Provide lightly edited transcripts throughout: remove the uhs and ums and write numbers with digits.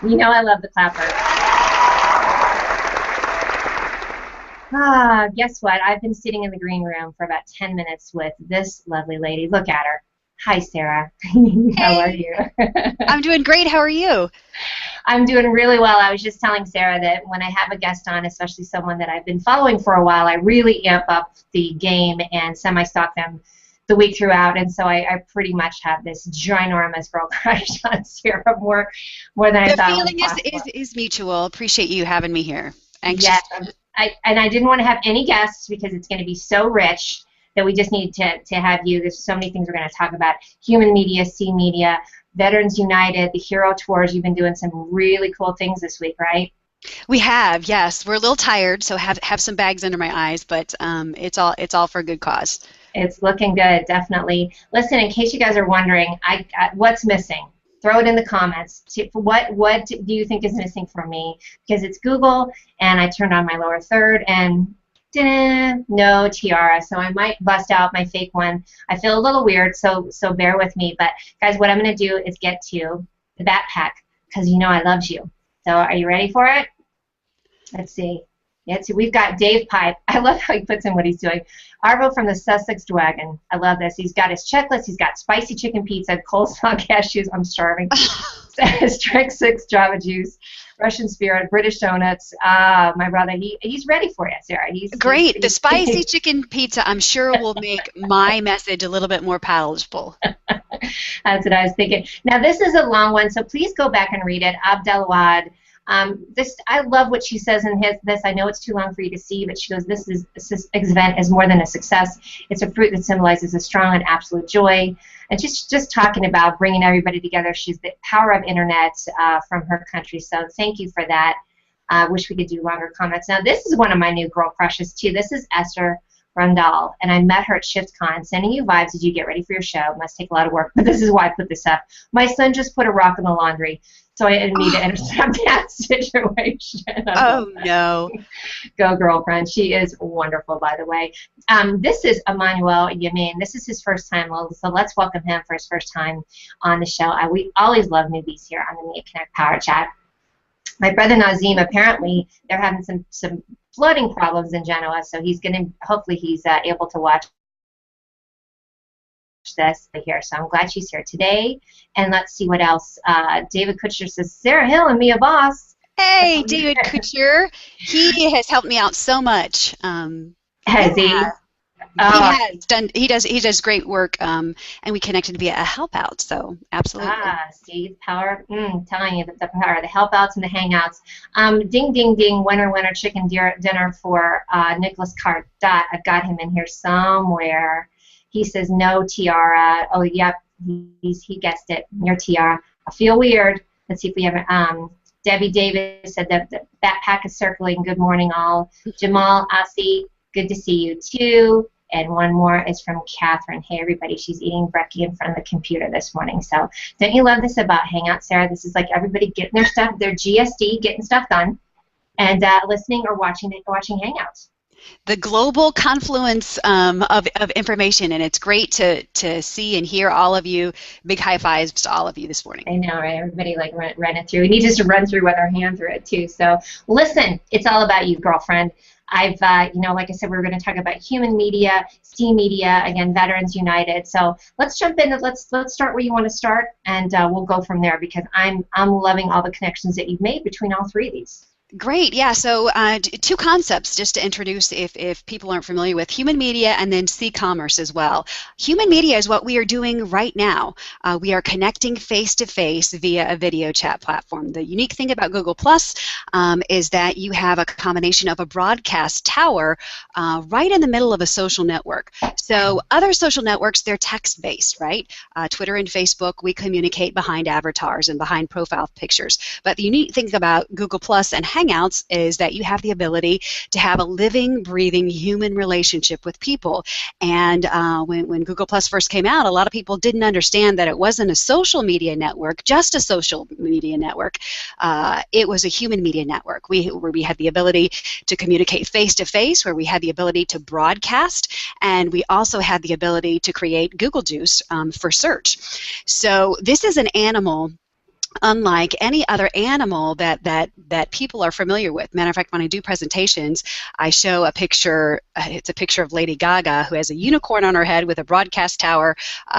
You know I love the clapper. Guess what? I've been sitting in the green room for about 10 minutes with this lovely lady. Look at her. Hi, Sarah. How are you? I'm doing great. How are you? I'm doing really well. I was just telling Sarah that when I have a guest on, especially someone that I've been following for a while, I really amp up the game and semi-stalk them the week throughout, and so I pretty much have this ginormous girl crush on Sarah, more than I thought was possible. The feeling is mutual. Appreciate you having me here. Anxious. Yes, I didn't want to have any guests because it's going to be so rich that we just need to have you. There's so many things we're going to talk about. Human media, C media, Veterans United, the Hero Tours. You've been doing some really cool things this week, right? We have, yes. We're a little tired, so have some bags under my eyes, but it's all for a good cause. It's looking good, definitely. Listen, in case you guys are wondering, what's missing? Throw it in the comments. What do you think is missing from me? Because it's Google, and I turned on my lower third, and no tiara. So I might bust out my fake one. I feel a little weird, so bear with me. But guys, what I'm going to do is get to the backpack, because you know I loves you. So are you ready for it? Let's see. We've got Dave Pipe. I love how he puts in what he's doing. Arvo from the Sussex Dragon. I love this. He's got his checklist. He's got spicy chicken pizza, coleslaw cashews. I'm starving. Strike 6 Java juice, Russian spirit, British donuts. My brother, he's ready for you, Sarah. Great. The spicy chicken pizza, I'm sure, will make my message a little bit more palatable. That's what I was thinking. Now, this is a long one, so please go back and read it. Abdelwahed. I love what she says in this. I know it's too long for you to see, but she goes, this event is more than a success. It's a fruit that symbolizes a strong and absolute joy. And just talking about bringing everybody together. She's the power of internet from her country. So thank you for that. I wish we could do longer comments. Now, this is one of my new girl crushes, too. This is Esther Grondahl, and I met her at ShiftCon. Sending you vibes as you get ready for your show. Must take a lot of work, but this is why I put this up. My son just put a rock in the laundry, so I need to intercept that situation. Oh, no. Go, girlfriend. She is wonderful, by the way. This is Amanual Yemane. This is his first time, so let's welcome him for his first time on the show. We always love newbies here on the Media Connect Power Chat. My brother Nazim, apparently, they're having some flooding problems in Genoa, so hopefully he's able to watch this here. So I'm glad she's here today. And let's see what else. David Kutcher says, Sarah.Hill and Mia Voss. Hey, David Kutcher. He has helped me out so much. Has he? He does great work, and we connected via a help out, so absolutely. See the power, telling you the power, the help outs and the hangouts. Ding, ding, ding, winner, chicken dinner for Nicholas Cardot. I've got him in here somewhere. He says no tiara. Oh, yep, he guessed it, your tiara. I feel weird. Let's see if we have Debbie Davis said that the backpack is circling. Good morning, all. Jamal, Assi, good to see you, too. And one more is from Catharine. Hey, everybody, she's eating brekkie in front of the computer this morning. So don't you love this about Hangout, Sarah? This is like everybody getting their stuff, their GSD, getting stuff done, and listening or watching Hangouts. The global confluence of information, and it's great to see and hear all of you. Big high fives to all of you this morning. I know, right? Everybody like run it through. We need just to run through with our hand through it too. So listen, it's all about you, girlfriend. I've, like I said, we were going to talk about human media, C media, again, Veterans United. So let's jump in. Let's start where you want to start, and we'll go from there because I'm loving all the connections that you've made between all three of these. Great, yeah, so two concepts just to introduce if people aren't familiar with human media and then C-commerce as well. Human media is what we are doing right now. We are connecting face-to-face via a video chat platform. The unique thing about Google Plus is that you have a combination of a broadcast tower right in the middle of a social network. So other social networks, they're text-based, right? Twitter and Facebook, we communicate behind avatars and behind profile pictures. But the unique thing about Google Plus and Hangouts is that you have the ability to have a living, breathing human relationship with people. And when Google Plus first came out, a lot of people didn't understand that it wasn't a social media network, just a social media network. It was a human media network where we had the ability to communicate face-to-face, where we had the ability to broadcast, and we also had the ability to create Google Juice for search. So this is an animal unlike any other animal that people are familiar with. Matter of fact, when I do presentations, I show a picture. It's a picture of Lady Gaga, who has a unicorn on her head with a broadcast tower.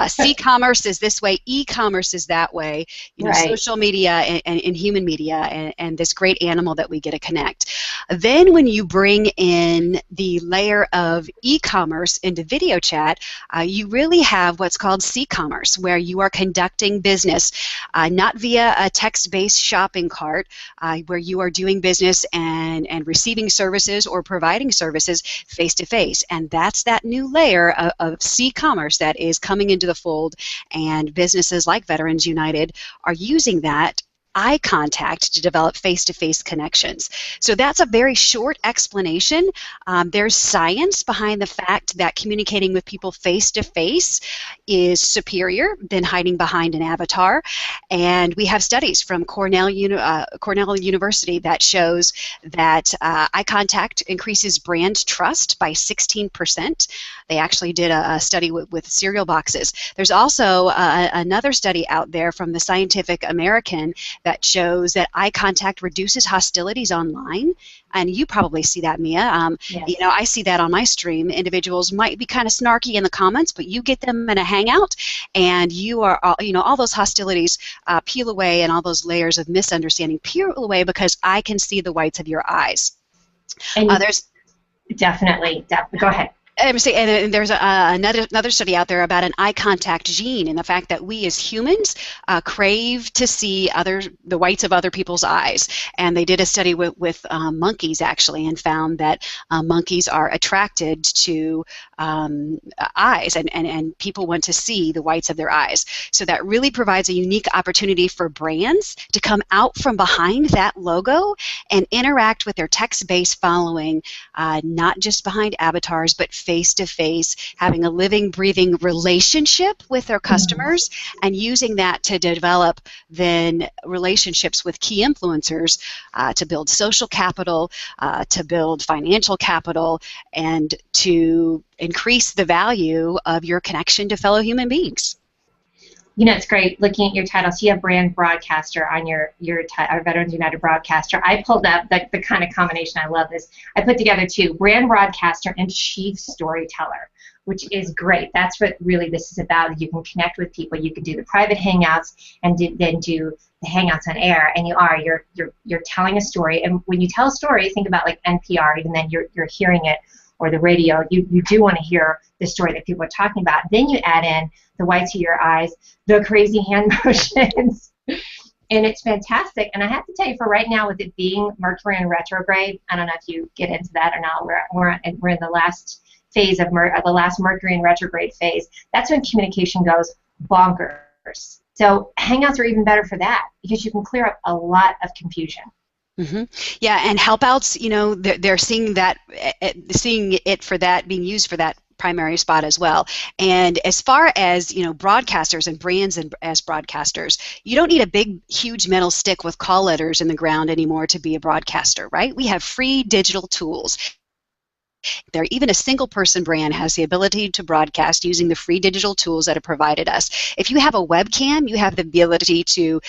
C-commerce is this way, e-commerce is that way. You know, Right. social media and human media, and this great animal that we get to connect. Then when you bring in the layer of e-commerce into video chat, you really have what's called C-commerce, where you are conducting business not via a text-based shopping cart, where you are doing business and receiving services or providing services face-to-face. And that's that new layer of C-commerce that is coming into the fold, and businesses like Veterans United are using that eye contact to develop face-to-face connections. So that's a very short explanation. There's science behind the fact that communicating with people face-to-face is superior than hiding behind an avatar. And we have studies from Cornell University that shows that eye contact increases brand trust by 16%. They actually did a study with cereal boxes. There's also another study out there from the Scientific American that shows that eye contact reduces hostilities online. And you probably see that, Mia. Yes. You know, I see that on my stream. Individuals might be kind of snarky in the comments, but you get them in a hangout, and you are, you know, all those hostilities peel away, and all those layers of misunderstanding peel away because I can see the whites of your eyes. And There's definitely. Go ahead. And there's another study out there about an eye contact gene, and the fact that we as humans crave to see the whites of other people's eyes. And they did a study with monkeys, actually, and found that monkeys are attracted to eyes, and people want to see the whites of their eyes. So that really provides a unique opportunity for brands to come out from behind that logo and interact with their text-based following, not just behind avatars, but face-to-face, having a living, breathing relationship with their customers, and using that to develop then relationships with key influencers to build social capital, to build financial capital, and to increase the value of your connection to fellow human beings. You know, it's great looking at your title. So you have brand broadcaster on your Veterans United broadcaster. I pulled up the kind of combination. I love this. I put together two, brand broadcaster and chief storyteller, which is great. That's what really this is about. You can connect with people. You can do the private hangouts and then do the hangouts on air. And you're telling a story. And when you tell a story, think about like NPR. Even then, you're hearing it, or the radio. You do want to hear the story that people are talking about. Then you add in the whites of your eyes, the crazy hand motions, and it's fantastic. And I have to tell you, for right now, with it being Mercury in retrograde, I don't know if you get into that or not. We're in the last phase of the last Mercury in retrograde phase. That's when communication goes bonkers. So Hangouts are even better for that, because you can clear up a lot of confusion. Mm-hmm. Yeah, and help outs, you know, they're seeing it for that, being used for that primary spot as well. And as far as, you know, broadcasters and brands and as broadcasters, you don't need a big, huge metal stick with call letters in the ground anymore to be a broadcaster, right? We have free digital tools. Even a single person brand has the ability to broadcast using the free digital tools that are provided us. If you have a webcam, you have the ability to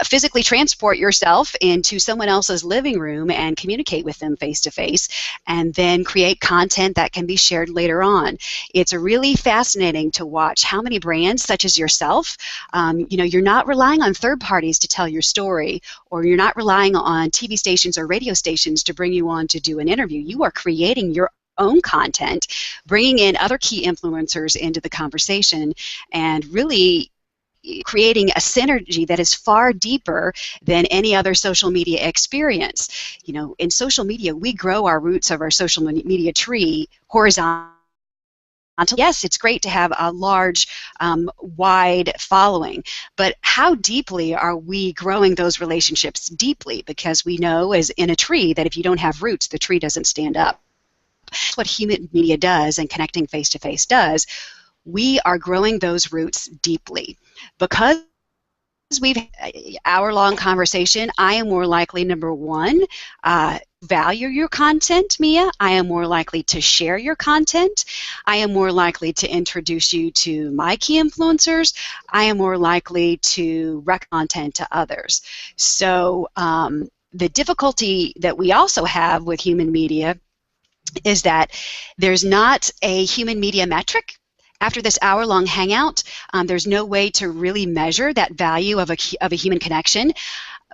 physically transport yourself into someone else's living room and communicate with them face to face, and then create content that can be shared later on. It's really fascinating to watch how many brands, such as yourself, you know, you're not relying on third parties to tell your story, or you're not relying on TV stations or radio stations to bring you on to do an interview. You are creating your own content, bringing in other key influencers into the conversation, and really creating a synergy that is far deeper than any other social media experience. You know, in social media, we grow our roots of our social media tree horizontally. Yes, it's great to have a large, wide following, but how deeply are we growing those relationships? Deeply, because we know, as in a tree, that if you don't have roots, the tree doesn't stand up. That's what human media does, and connecting face-to-face does. We are growing those roots deeply. Because we've had an hour-long conversation, I am more likely, number one, value your content, Mia. I am more likely to share your content. I am more likely to introduce you to my key influencers. I am more likely to recommend content to others. So the difficulty that we also have with human media is that there's not a human media metric. After this hour-long hangout, there's no way to really measure that value of a human connection,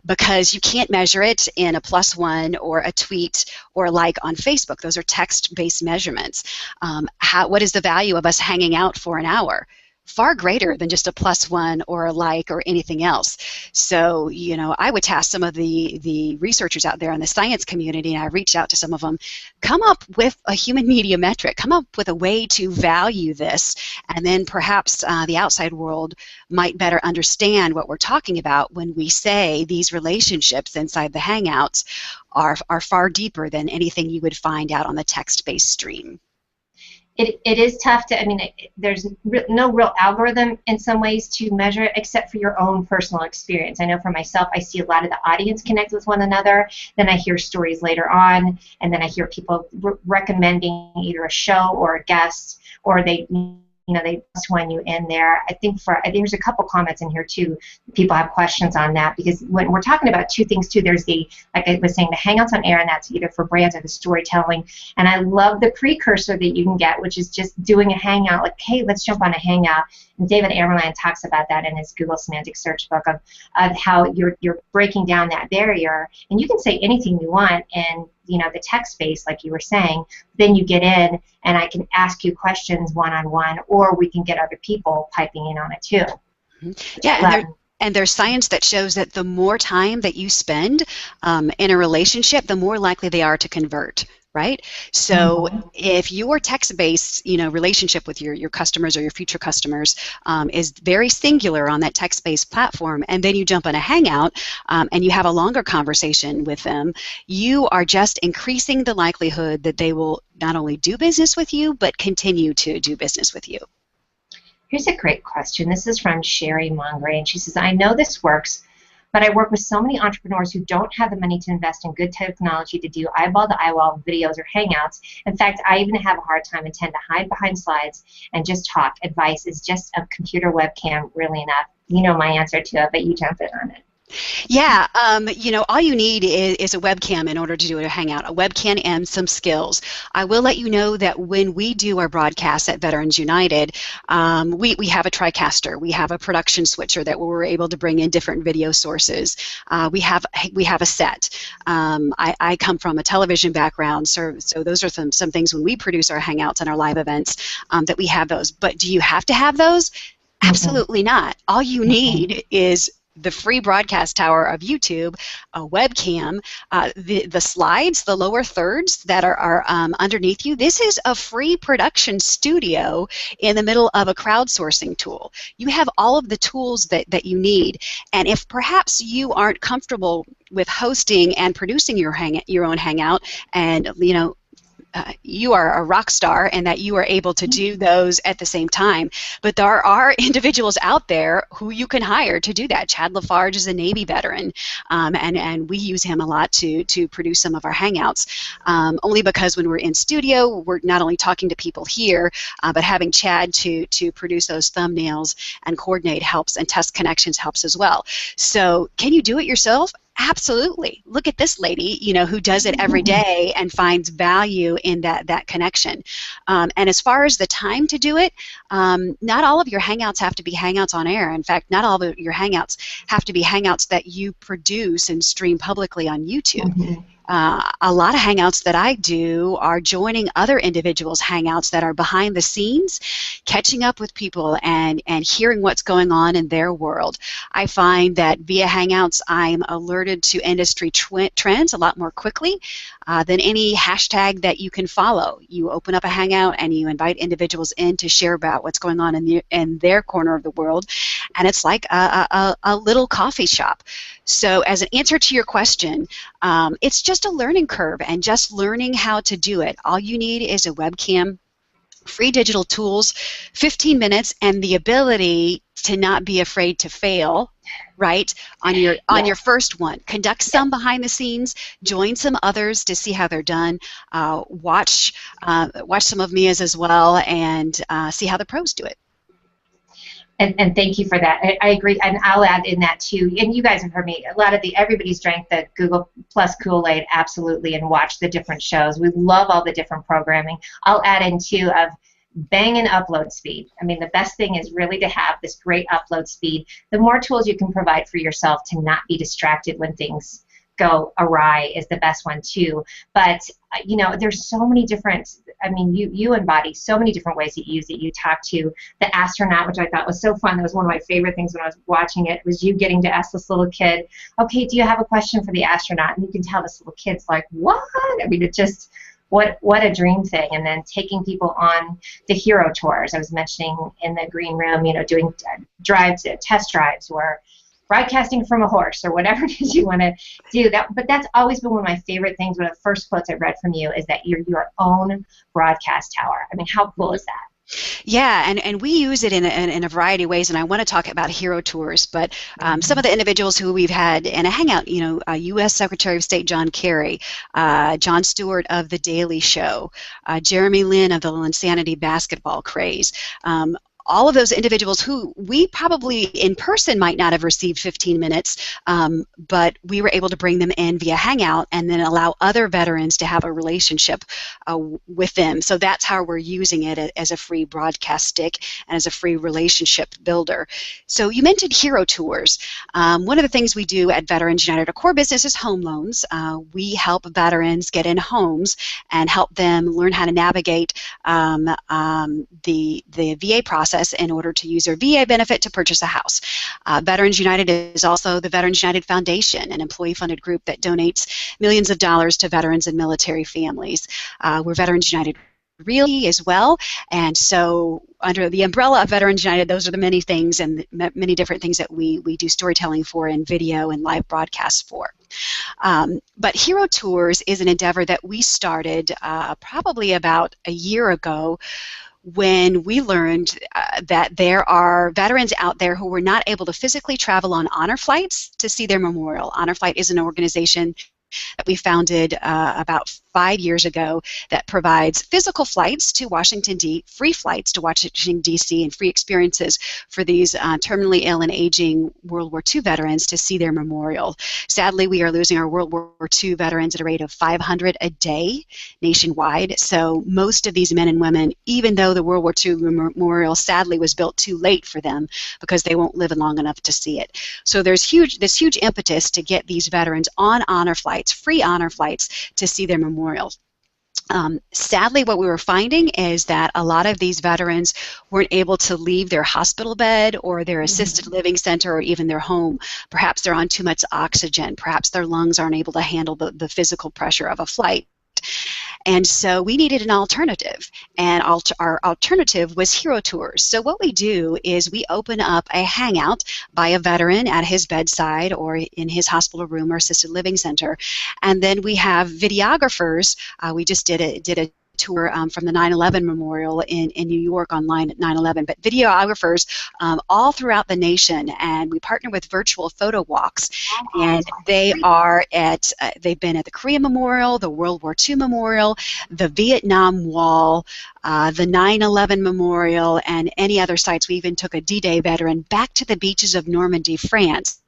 because you can't measure it in a +1 or a tweet or a like on Facebook. Those are text-based measurements. What is the value of us hanging out for an hour? Far greater than just a +1 or a like or anything else. So, you know, I would task some of the researchers out there in the science community, and I reached out to some of them, come up with a human media metric, come up with a way to value this, and then perhaps the outside world might better understand what we're talking about when we say these relationships inside the Hangouts are far deeper than anything you would find out on the text-based stream. It is tough to, I mean, there's no real algorithm in some ways to measure it except for your own personal experience. I know for myself, I see a lot of the audience connect with one another, then I hear stories later on, and then I hear people recommending either a show or a guest, or they just want you in there. I think there's a couple comments in here too. People have questions on that, because when we're talking about two things too, there's the, like I was saying, the Hangouts on air, and that's either for brands or the storytelling. And I love the precursor that you can get, which is just doing a Hangout, like, hey, let's jump on a Hangout. And David Amerland talks about that in his Google Semantic Search book of how you're breaking down that barrier, and you can say anything you want in the text space, like you were saying. Then you get in, and I can ask you questions one-on-one, or we can get other people piping in on it too. Mm-hmm. Yeah, and there's science that shows that the more time that you spend in a relationship, the more likely they are to convert. Right? So if your text-based, relationship with your customers or your future customers is very singular on that text-based platform, and then you jump on a Hangout and you have a longer conversation with them, you are just increasing the likelihood that they will not only do business with you, but continue to do business with you. Here's a great question. This is from Sheree Mongrain. She says, I know this works, but I work with so many entrepreneurs who don't have the money to invest in good technology to do eyeball-to-eyeball videos or Hangouts. In fact, I even have a hard time and tend to hide behind slides and just talk. Advice, is just a computer webcam really enough? You know my answer to it, but you jump in on it. Yeah, all you need is a webcam in order to do a Hangout, a webcam and some skills. I will let you know that when we do our broadcasts at Veterans United, we have a TriCaster, we have a production switcher that we're able to bring in different video sources. We have a set. I come from a television background, so those are some things when we produce our Hangouts and our live events that we have those. But do you have to have those? Absolutely not. All you need is the free broadcast tower of YouTube, a webcam, the slides, the lower thirds that are underneath you. This is a free production studio in the middle of a crowdsourcing tool. You have all of the tools that you need, and if perhaps you aren't comfortable with hosting and producing your own Hangout, and you are a rock star and that you are able to do those at the same time. But there are individuals out there who you can hire to do that. Chad Lafarge is a Navy veteran, and we use him a lot to produce some of our Hangouts, only because when we're in studio, we're not only talking to people here, but having Chad to produce those thumbnails and coordinate helps, and test connections helps as well. So can you do it yourself? Absolutely. Look at this lady, who does it every day and finds value in that connection. And as far as the time to do it, not all of your Hangouts have to be Hangouts on air. In fact, not all of your Hangouts have to be Hangouts that you produce and stream publicly on YouTube. Mm-hmm. A lot of Hangouts that I do are joining other individuals' Hangouts that are behind the scenes, catching up with people and hearing what's going on in their world. I find that via Hangouts, I'm alerted to industry trends a lot more quickly than any hashtag that you can follow. You open up a Hangout and you invite individuals in to share about what's going on in their corner of the world, and it's like a little coffee shop. So as an answer to your question, it's just a learning curve and just learning how to do it. All you need is a webcam, free digital tools, 15 minutes, and the ability to not be afraid to fail, right, on your first one. Conduct some behind the scenes, join some others to see how they're done, watch some of Mia's as well, and see how the pros do it. And thank you for that. I agree, and I'll add in that too. And you guys have heard me. A lot of everybody's drank the Google Plus Kool-Aid, absolutely, and watched the different shows. We love all the different programming. I'll add in too of banging upload speed. I mean, the best thing is really to have this great upload speed. The more tools you can provide for yourself to not be distracted when things go awry is the best one too. But you know, there's so many different, I mean, you embody so many different ways that you use it. You talk to the astronaut, which I thought was so fun. That was one of my favorite things when I was watching it, was you getting to ask this little kid, okay, do you have a question for the astronaut? And you can tell this little kid's like, what? I mean, it just, what a dream thing. And then taking people on the hero tours. I was mentioning in the green room, you know, doing test drives, or broadcasting from a horse, or whatever it is you want to do. But that's always been one of my favorite things. One of the first quotes I read from you is that you're your own broadcast tower. I mean, how cool is that? Yeah, and we use it in a variety of ways, and I want to talk about hero tours, but some of the individuals who we've had in a hangout, you know, U.S. Secretary of State John Kerry, Jon Stewart of The Daily Show, Jeremy Lin of the Insanity basketball craze, all of those individuals who we probably in person might not have received 15 minutes, but we were able to bring them in via Hangout and then allow other veterans to have a relationship with them. So that's how we're using it as a free broadcast stick and as a free relationship builder. So you mentioned hero tours. One of the things we do at Veterans United, our core business is home loans. We help veterans get in homes and help them learn how to navigate the VA process in order to use their VA benefit to purchase a house. Veterans United is also the Veterans United Foundation, an employee-funded group that donates millions of dollars to veterans and military families. We're Veterans United really as well, and so under the umbrella of Veterans United, those are the many things and many different things that we do storytelling for and video and live broadcasts for. But Hero Tours is an endeavor that we started probably about a year ago, when we learned that there are veterans out there who were not able to physically travel on honor flights to see their memorial. Honor Flight is an organization that we founded about 5 years ago that provides physical flights to free flights to Washington, D.C., and free experiences for these terminally ill and aging World War II veterans to see their memorial. Sadly, we are losing our World War II veterans at a rate of 500 a day nationwide. So most of these men and women, even though the World War II memorial sadly was built too late for them because they won't live long enough to see it. So there's this huge impetus to get these veterans on honor flights, free honor flights, to see their memorials. Sadly, what we were finding is that a lot of these veterans weren't able to leave their hospital bed or their assisted living center or even their home. Perhaps they're on too much oxygen. Perhaps their lungs aren't able to handle the physical pressure of a flight. And so we needed an alternative, and our alternative was Hero Tours. So what we do is we open up a hangout by a veteran at his bedside or in his hospital room or assisted living center, and then we have videographers. We just did a tour from the 9/11 memorial in New York online at 9/11, but videographers all throughout the nation, and we partner with virtual photo walks, and they are they've been at the Korean Memorial, the World War II Memorial, the Vietnam Wall, the 9/11 Memorial, and any other sites. We even took a D-Day veteran back to the beaches of Normandy, France.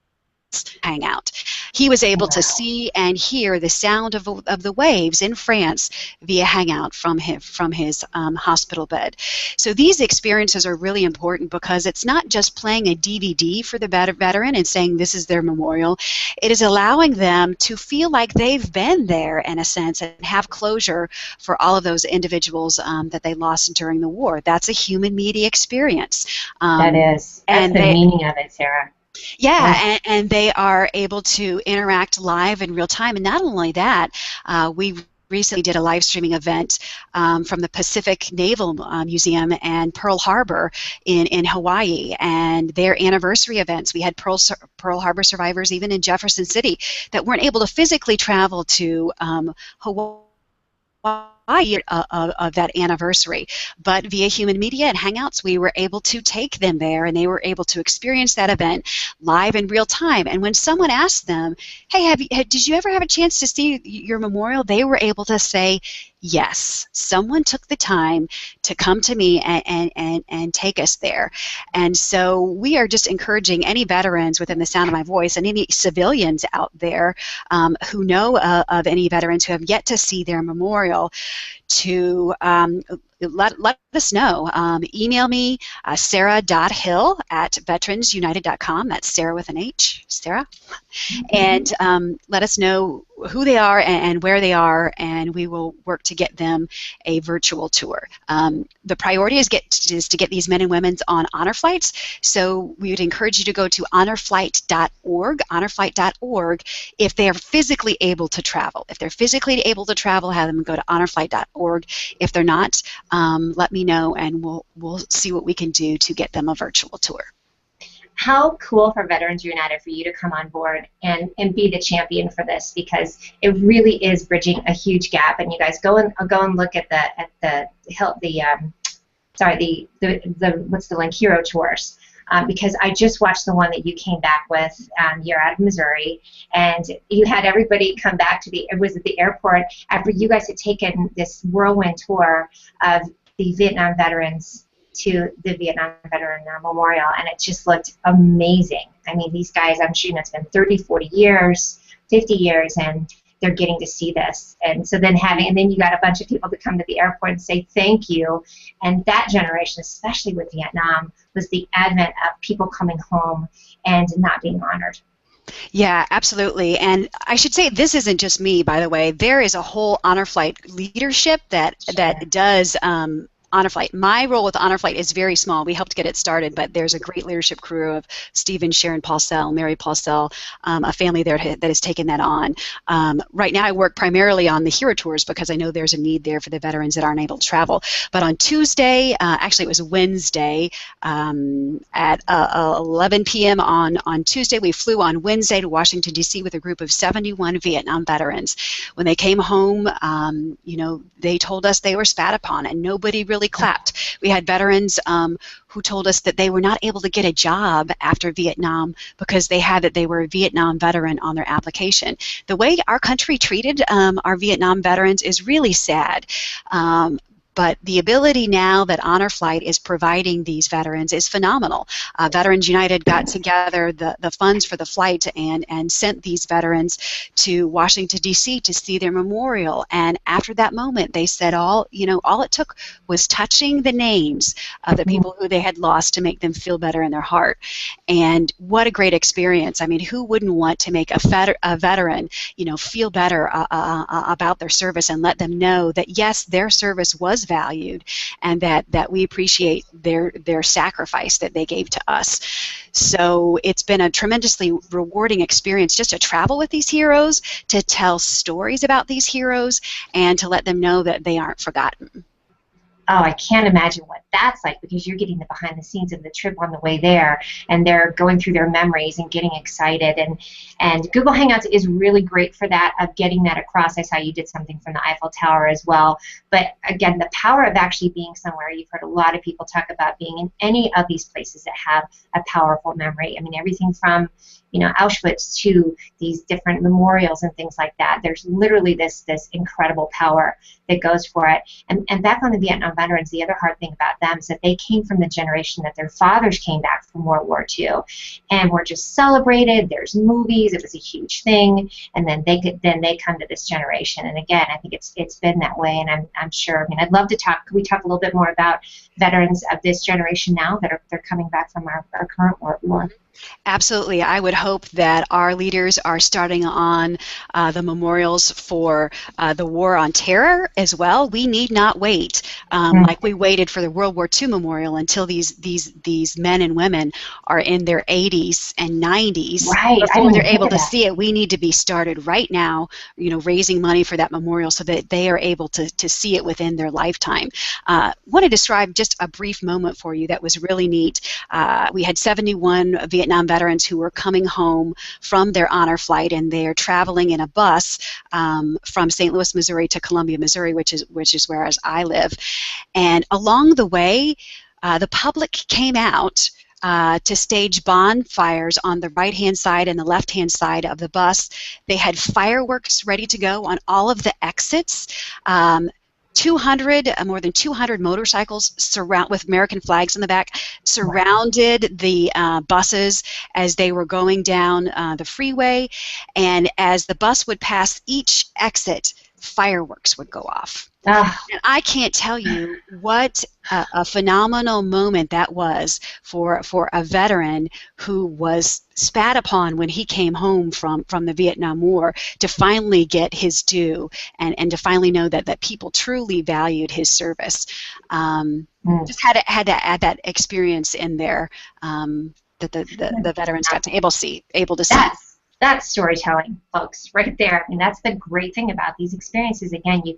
Hangout. He was able to see and hear the sound of the waves in France via Hangout from his hospital bed. So these experiences are really important because it's not just playing a DVD for the veteran and saying this is their memorial. It is allowing them to feel like they've been there in a sense and have closure for all of those individuals that they lost during the war. That's a human media experience. That is. That's the meaning of it, Sarah. Yeah, and they are able to interact live in real time. And not only that, we recently did a live streaming event from the Pacific Naval Museum and Pearl Harbor in Hawaii, and their anniversary events. We had Pearl Harbor survivors even in Jefferson City that weren't able to physically travel to Hawaii of that anniversary. But via Human Media and Hangouts, we were able to take them there, and they were able to experience that event live in real time. And when someone asked them, hey, did you ever have a chance to see your memorial? They were able to say, yes, someone took the time to come to me and take us there. And so we are just encouraging any veterans within the sound of my voice and any civilians out there who know of any veterans who have yet to see their memorial to let us know. Email me, Sarah.Hill at veteransunited.com. That's Sarah with an H, Sarah. And let us know who they are and where they are, and we will work to get them a virtual tour. The priority is to get these men and women on honor flights, so we would encourage you to go to honorflight.org if they are physically able to travel. If they're physically able to travel, have them go to honorflight.org. If they're not, let me know, and we'll see what we can do to get them a virtual tour. How cool for Veterans United for you to come on board and be the champion for this, because it really is bridging a huge gap. And you guys go and look at the what's the link, Hero Tours. Because I just watched the one that you came back with. You're out of Missouri, and you had everybody come back to it was at the airport after you guys had taken this whirlwind tour of the Vietnam veterans to the Vietnam Veteran Memorial, and it just looked amazing. I mean, these guys, I'm sure it's been 30, 40 years, 50 years, and they're getting to see this. And so then you got a bunch of people to come to the airport and say thank you. And that generation, especially with Vietnam, was the advent of people coming home and not being honored. Yeah, absolutely. And I should say this isn't just me, by the way. There is a whole Honor Flight leadership that does Honor Flight. My role with Honor Flight is very small. We helped get it started, but there's a great leadership crew of Stephen, Sharon Paulsell, Mary Paulsell, a family there that has taken that on. Right now I work primarily on the Hero Tours because I know there's a need there for the veterans that aren't able to travel. But on Tuesday, actually it was Wednesday, at 11 p.m. on Tuesday, we flew on Wednesday to Washington, D.C. with a group of 71 Vietnam veterans. When they came home, they told us they were spat upon, and nobody really clapped. We had veterans who told us that they were not able to get a job after Vietnam because they were a Vietnam veteran on their application. The way our country treated our Vietnam veterans is really sad. But the ability now that Honor Flight is providing these veterans is phenomenal. Veterans United got together the funds for the flight and sent these veterans to Washington, D.C. to see their memorial. And after that moment, they said all it took was touching the names of the people who they had lost to make them feel better in their heart. And what a great experience. I mean, who wouldn't want to make a veteran, feel better about their service and let them know that, yes, their service was valued and that we appreciate their sacrifice that they gave to us. So it's been a tremendously rewarding experience just to travel with these heroes, to tell stories about these heroes, and to let them know that they aren't forgotten. Oh, I can't imagine what that's like, because you're getting the behind the scenes of the trip on the way there, and they're going through their memories and getting excited. And Google Hangouts is really great for that, of getting that across. I saw you did something from the Eiffel Tower as well. But again, the power of actually being somewhere, you've heard a lot of people talk about being in any of these places that have a powerful memory. I mean, everything from Auschwitz to these different memorials and things like that. There's literally this incredible power that goes for it. And back on the Vietnam veterans, the other hard thing about them is that they came from the generation that their fathers came back from World War II and were just celebrated. There's movies. It was a huge thing. And then they come to this generation. And again, I think it's been that way. And I'm sure. I mean, I'd love to talk. Could we talk a little bit more about veterans of this generation now that they're coming back from our current war? Absolutely. I would hope that our leaders are starting on the memorials for the War on Terror as well. We need not wait like we waited for the World War II memorial until these men and women are in their 80s and 90s before they're able to see it. We need to be started right now, raising money for that memorial so that they are able to see it within their lifetime. I want to describe just a brief moment for you that was really neat. We had 71 Vietnam Vietnam veterans who were coming home from their honor flight, and they're traveling in a bus from St. Louis, Missouri to Columbia, Missouri, which is where I live. And along the way, the public came out to stage bonfires on the right-hand side and the left-hand side of the bus. They had fireworks ready to go on all of the exits. More than 200 motorcycles with American flags in the back surrounded the buses as they were going down the freeway, and as the bus would pass each exit, fireworks would go off. And I can't tell you what a phenomenal moment that was for a veteran who was spat upon when he came home from the Vietnam War, to finally get his due and to finally know that people truly valued his service. Just had to add that experience in there, that the veterans got to able to see. That's storytelling, folks, right there. I mean, that's the great thing about these experiences. Again, you're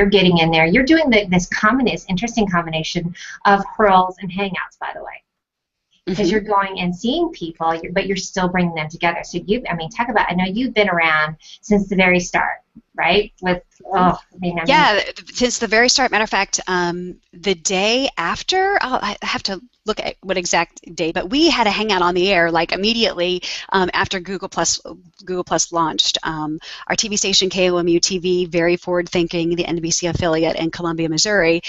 getting in there. You're doing this interesting combination of hurls and hangouts, by the way, because you're going and seeing people, but you're still bringing them together. So I know you've been around since the very start, right? Since the very start. Matter of fact, the day after, I have to look at what exact day, but we had a hangout on the air like immediately after Google Plus launched. Our TV station, KOMU TV, very forward-thinking, the NBC affiliate in Columbia, Missouri,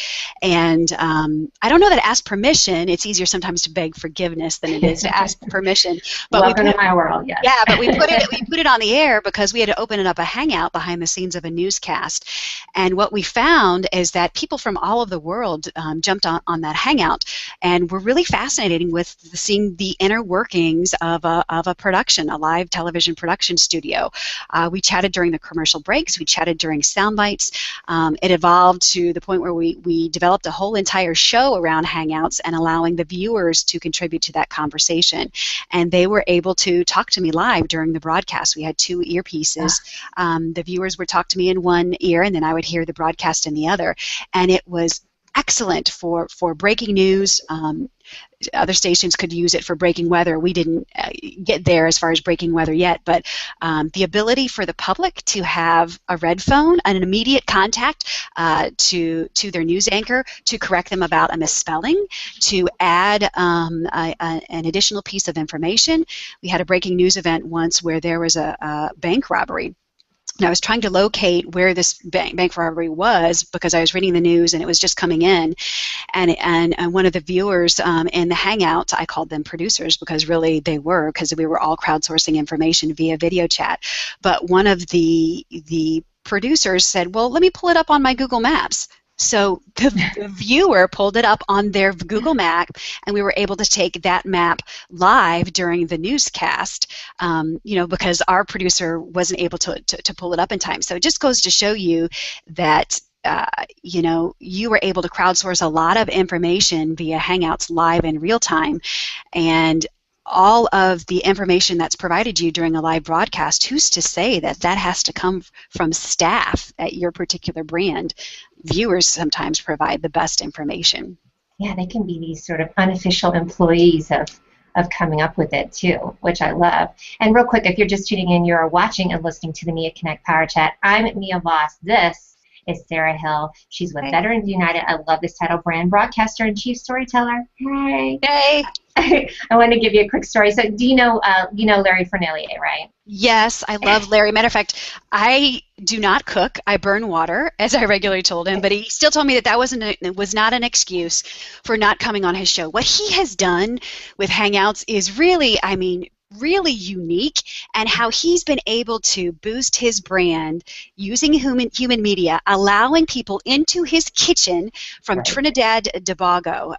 and I don't know that ask permission. It's easier sometimes to beg forgiveness than it is to ask permission. But welcome to my world, yes. Yeah, but we put it on the air because we had to open up a hangout behind the scenes of a newscast, and what we found is that people from all over the world jumped on that hangout, and were really fascinating with seeing the inner workings of a production, a live television production studio. We chatted during the commercial breaks. We chatted during sound bites. It evolved to the point where we developed a whole entire show around Hangouts and allowing the viewers to contribute to that conversation. And they were able to talk to me live during the broadcast. We had 2 earpieces. The viewers would talk to me in one ear, and then I would hear the broadcast in the other. And it was excellent for breaking news. Other stations could use it for breaking weather. We didn't get there as far as breaking weather yet, but the ability for the public to have a red phone, an immediate contact to their news anchor to correct them about a misspelling, to add an additional piece of information. We had a breaking news event once where there was a bank robbery. And I was trying to locate where this bank robbery was because I was reading the news and it was just coming in. And one of the viewers in the Hangout, I called them producers because really they were, because we were all crowdsourcing information via video chat. But one of the producers said, well, let me pull it up on my Google Maps. So the viewer pulled it up on their Google map, and we were able to take that map live during the newscast, because our producer wasn't able to pull it up in time. So it just goes to show you that, you were able to crowdsource a lot of information via Hangouts live in real time, and all of the information that's provided you during a live broadcast, who's to say that has to come from staff at your particular brand? Viewers sometimes provide the best information. Yeah, they can be these sort of unofficial employees of coming up with it too, which I love. And real quick, if you're just tuning in, you're watching and listening to the Mia Connect Power Chat. I'm Mia Voss. This is Sarah.Hill. She's with Veterans United. I love this title, brand broadcaster and chief storyteller. Hey. Hey. I want to give you a quick story. So, do you know Larry Fournillier, right? Yes, I love Larry. Matter of fact, I do not cook. I burn water, as I regularly told him. But he still told me that was not an excuse for not coming on his show. What he has done with Hangouts is really, really unique, and how he's been able to boost his brand using human media, allowing people into his kitchen from Trinidad and Tobago.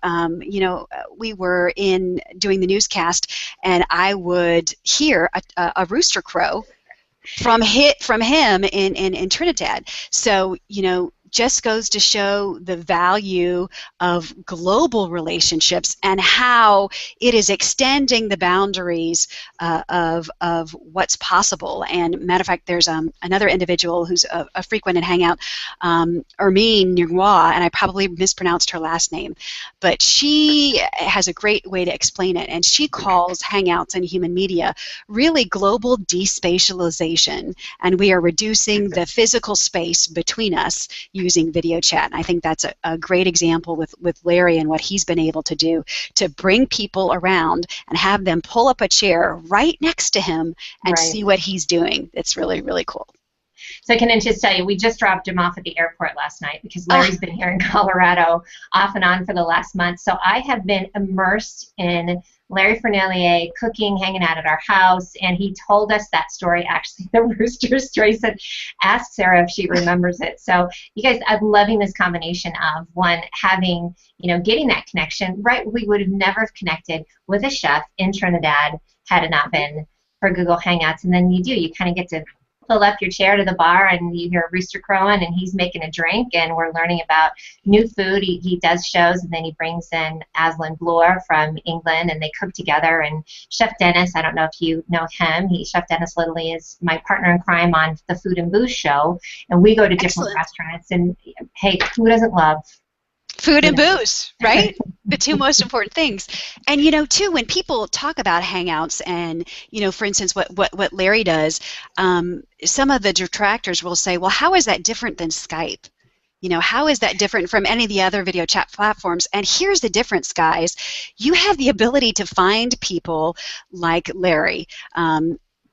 We were doing the newscast, and I would hear a rooster crow from him in Trinidad. So, just goes to show the value of global relationships and how it is extending the boundaries of what's possible. And matter of fact, there's another individual who's a frequent in Hangout, Hermine Ngnomire, and I probably mispronounced her last name, but she has a great way to explain it, and she calls Hangouts and human media really global despatialization, and we are reducing the physical space between us using video chat. And I think that's a great example with Larry and what he's been able to do to bring people around and have them pull up a chair right next to him and see what he's doing. It's really, really cool. So I can just tell you, we just dropped him off at the airport last night because Larry's been here in Colorado off and on for the last month. So I have been immersed in Larry Fournillier cooking, hanging out at our house, and he told us that story, actually, the rooster story. He said, ask Sarah if she remembers it. So you guys, I'm loving this combination of, one, having, getting that connection, right? We would have never connected with a chef in Trinidad had it not been for Google Hangouts. And then you kind of get to pull up your chair to the bar and you hear a rooster crowing and he's making a drink and we're learning about new food. He does shows, and then he brings in Aslan Bloor from England and they cook together. And Chef Dennis, I don't know if you know him, Chef Dennis Littley is my partner in crime on the Food and Booze show, and we go to different restaurants, and hey, who doesn't love food and booze, right? The two most important things. And, too, when people talk about Hangouts and, for instance, what Larry does, some of the detractors will say, well, how is that different than Skype? How is that different from any of the other video chat platforms? And here's the difference, guys. You have the ability to find people like Larry.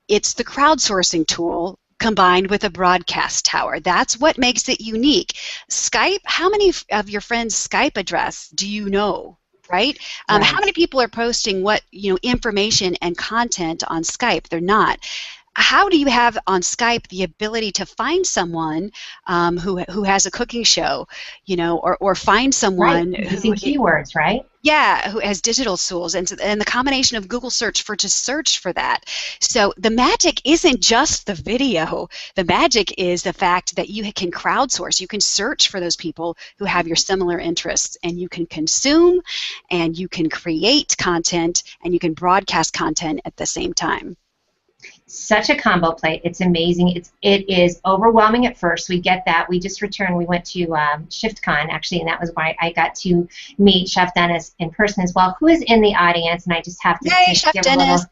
It's the crowdsourcing tool combined with a broadcast tower. That's what makes it unique. Skype, how many of your friends' Skype address do you know, right? How many people are posting what, information and content on Skype? They're not. How do you have on Skype the ability to find someone who has a cooking show, or find someone using keywords, right? Yeah, who has digital tools, and the combination of Google search to search for that. So the magic isn't just the video. The magic is the fact that you can crowdsource. You can search for those people who have your similar interests, and you can consume, and you can create content, and you can broadcast content at the same time. Such a combo plate. It's amazing. It is overwhelming at first. We get that. We just returned. We went to ShiftCon, actually, and that was why I got to meet Chef Dennis in person as well, who is in the audience, and I just have to Chef Dennis.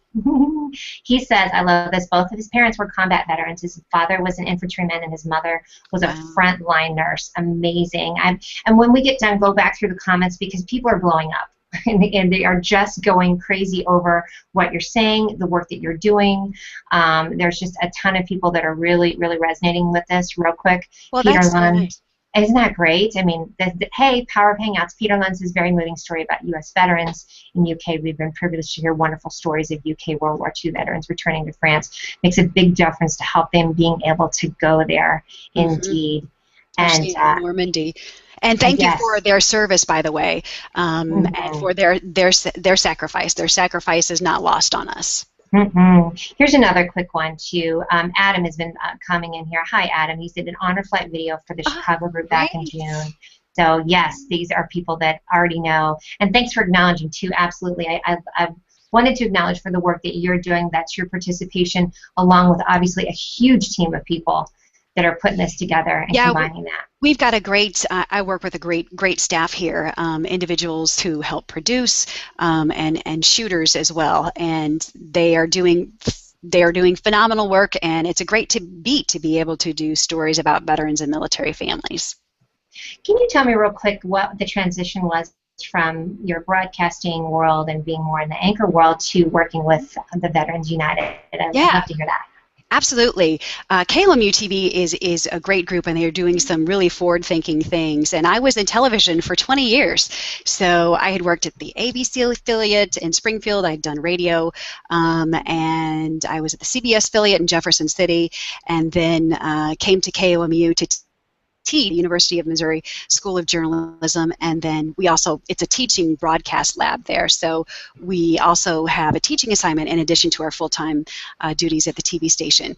He says, I love this. Both of his parents were combat veterans. His father was an infantryman, and his mother was a frontline nurse. Amazing. And when we get done, go back through the comments because people are blowing up. And they are just going crazy over what you're saying, the work that you're doing. There's just a ton of people that are really, really resonating with this. Real quick, well, Peter that's Lund, nice. Isn't that great? I mean, hey, Power of Hangouts. Peter Lund's very moving story about U.S. veterans in UK. We've been privileged to hear wonderful stories of UK World War II veterans returning to France. Makes a big difference to help them being able to go there, indeed. And Normandy. And thank you for their service, by the way, and for their sacrifice. Their sacrifice is not lost on us. Here's another quick one, too. Adam has been coming in here. Hi, Adam. He did an honor flight video for the Chicago group back in June. So, yes, these are people that already know. And thanks for acknowledging, too. Absolutely. I've wanted to acknowledge for the work that you're doing. That's your participation, along with, obviously, a huge team of people that are putting this together and combining that. We've got a great, I work with a great staff here, individuals who help produce and shooters as well, and they are doing phenomenal work, and it's a great to be able to do stories about veterans and military families. Can you tell me real quick what the transition was from your broadcasting world and being more in the anchor world to working with the Veterans United? I'd love to hear that. Absolutely. KLMU TV is a great group, and they're doing some really forward-thinking things. And I was in television for 20 years. So I had worked at the ABC affiliate in Springfield. I had done radio, and I was at the CBS affiliate in Jefferson City, and then came to KLMU to teach the University of Missouri School of Journalism, and then we also, it's a teaching broadcast lab there, so we also have a teaching assignment in addition to our full-time duties at the TV station.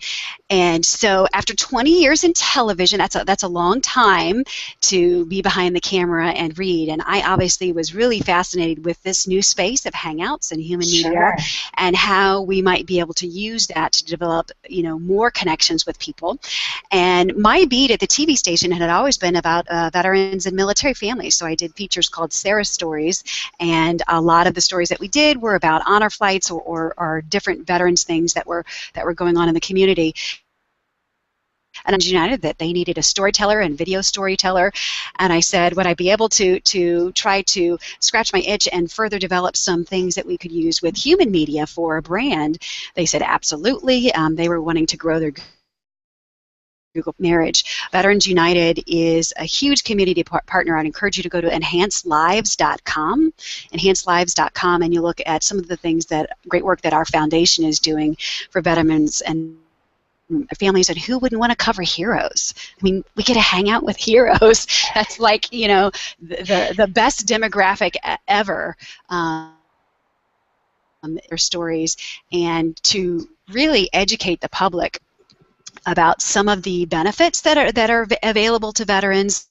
And so after 20 years in television, that's a long time to be behind the camera and read, and I obviously was really fascinated with this new space of Hangouts and human media and how we might be able to use that to develop, you know, more connections with people. And my beat at the TV station had always been about veterans and military families, so I did features called Sarah Stories, and a lot of the stories that we did were about honor flights or different veterans things that were going on in the community. And I decided that they needed a storyteller and video storyteller, and I said, would I be able to try to scratch my itch and further develop some things that we could use with human media for a brand? They said absolutely. They were wanting to grow their Google marriage. Veterans United is a huge community partner. I'd encourage you to go to enhancedlives.com, enhancedlives.com, and you look at some of the things great work that our foundation is doing for veterans and families, and who wouldn't want to cover heroes? I mean, we get to hang out with heroes. That's like, you know, the best demographic ever. Their stories, and to really educate the public about some of the benefits that are available to veterans,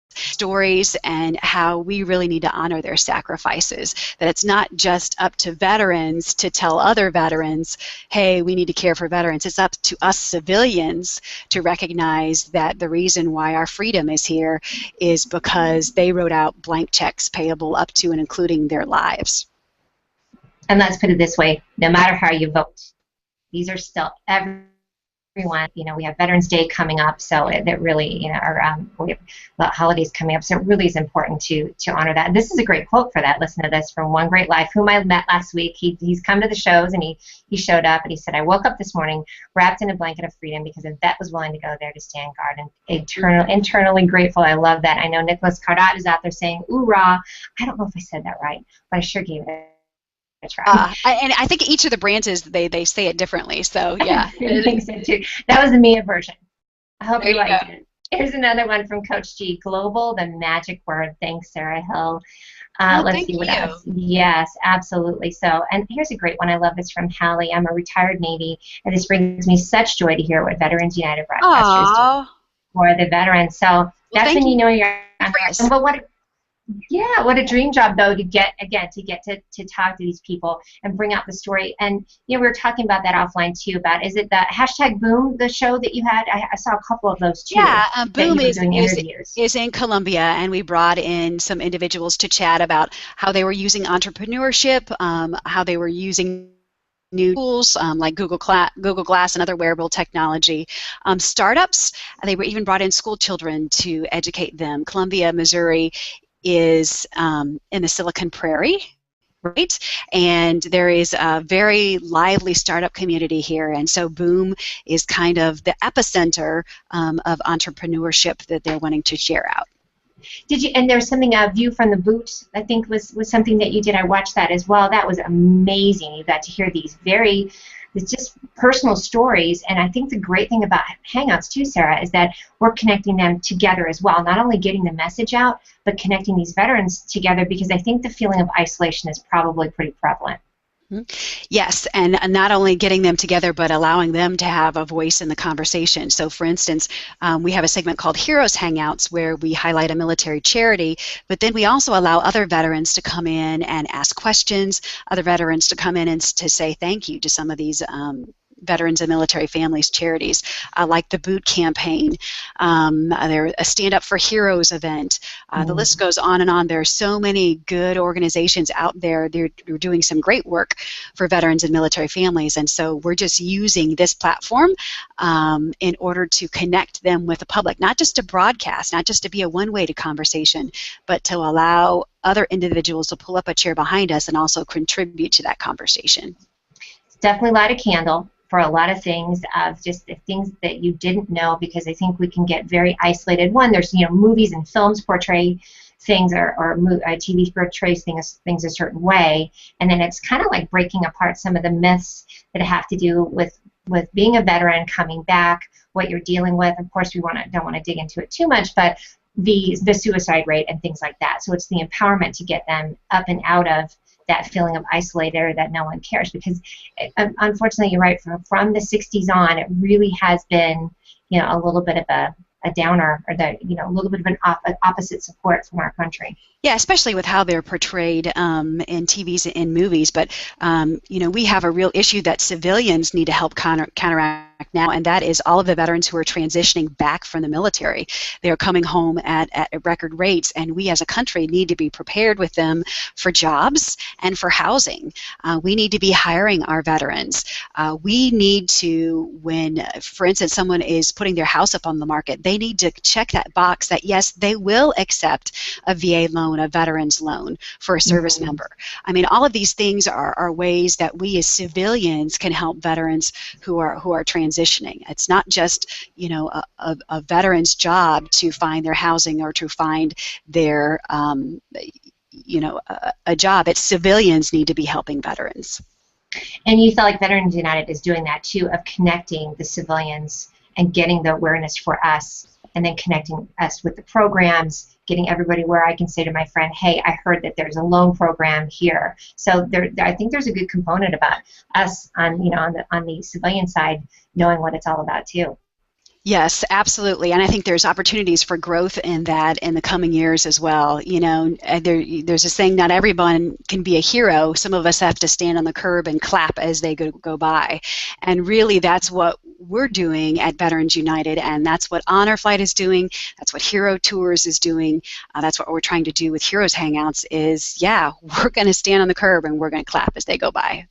stories, and how we really need to honor their sacrifices. That it's not just up to veterans to tell other veterans, hey, we need to care for veterans. It's up to us civilians to recognize that the reason why our freedom is here is because they wrote out blank checks payable up to and including their lives. And let's put it this way, no matter how you vote, these are still everyone, you know, we have Veterans Day coming up, so that really, you know, we have the holidays coming up, so it really is important to honor that. And this is a great quote for that. Listen to this from One Great Life, whom I met last week. He's come to the shows, and he showed up, and he said, I woke up this morning wrapped in a blanket of freedom because a vet was willing to go there to stand guard, and internally grateful. I love that. I know Nicholas Cardot is out there saying, oorah. I don't know if I said that right, but I sure gave it and I think each of the branches, they say it differently, so yeah. I think so too. That was the Mia version. I hope you liked it. Here's another one from Coach G. Global, the magic word. Thanks, Sarah.Hill. Let's see what else. Yes, absolutely. So, and here's a great one. I love this from Hallie. I'm a retired Navy, and this brings me such joy to hear what Veterans United broadcasters do for the veterans. So that's when you know you're on. But what a dream job, though, to get to talk to these people and bring out the story. And, you know, we were talking about that offline, too, about, is it the hashtag Boom, the show that you had? I saw a couple of those, too. Yeah, Boom is in Colombia, and we brought in some individuals to chat about how they were using entrepreneurship, how they were using new tools like Google Glass and other wearable technology. Startups, they were even brought in school children to educate them. Columbia, Missouri is in the Silicon Prairie, right? And there is a very lively startup community here, and so Boom is kind of the epicenter of entrepreneurship that they're wanting to share out. Did you? And there's something, a view from the boot, I think was something that you did. I watched that as well. That was amazing. You got to hear these it's just personal stories, and I think the great thing about Hangouts too, Sarah, is that we're connecting them together as well, not only getting the message out, but connecting these veterans together, because I think the feeling of isolation is probably pretty prevalent. Yes, and not only getting them together, but allowing them to have a voice in the conversation. So, for instance, we have a segment called Heroes Hangouts where we highlight a military charity, but then we also allow other veterans to come in and ask questions, other veterans to come in and to say thank you to some of these veterans and military families charities, like the Boot Campaign, a Stand Up for Heroes event. The list goes on and on. There are so many good organizations out there. They're doing some great work for veterans and military families, and so we're just using this platform in order to connect them with the public, not just to broadcast, not just to be a one-way to conversation, but to allow other individuals to pull up a chair behind us and also contribute to that conversation. It's definitely light a candle for a lot of things, of just the things that you didn't know, because I think we can get very isolated. One, there's, you know, movies and films portray things, or TV portrays things a certain way, and then it's kind of like breaking apart some of the myths that have to do with with being a veteran coming back, what you're dealing with. Of course, we don't want to dig into it too much, but the suicide rate and things like that. So it's the empowerment to get them up and out of that feeling of isolated or that no one cares, because unfortunately, you're right, from the 60s on, it really has been, a little bit of a downer, or a little bit of an opposite support from our country. Yeah, especially with how they're portrayed in TVs and movies. But, we have a real issue that civilians need to help counteract now, and that is all of the veterans who are transitioning back from the military. They are coming home at record rates, and we as a country need to be prepared with them for jobs and for housing. We need to be hiring our veterans. We need to, when, for instance, someone is putting their house up on the market, they need to check that box that, yes, they will accept a VA loan, a veteran's loan for a service member. I mean, all of these things are ways that we as civilians can help veterans who are transitioning. It's not just, a veteran's job to find their housing or to find their, a job. It's civilians need to be helping veterans. And you feel like Veterans United is doing that too, of connecting the civilians and getting the awareness for us, and then connecting us with the programs, getting everybody where I can say to my friend, hey, I heard that there's a loan program here. So I think there's a good component about us on the civilian side knowing what it's all about too. Yes, absolutely, and I think there's opportunities for growth in that in the coming years as well. There's this saying, not everyone can be a hero. Some of us have to stand on the curb and clap as they go by, and really that's what we're doing at Veterans United, and that's what Honor Flight is doing. That's what Hero Tours is doing. That's what we're trying to do with Heroes Hangouts. We're going to stand on the curb and we're going to clap as they go by.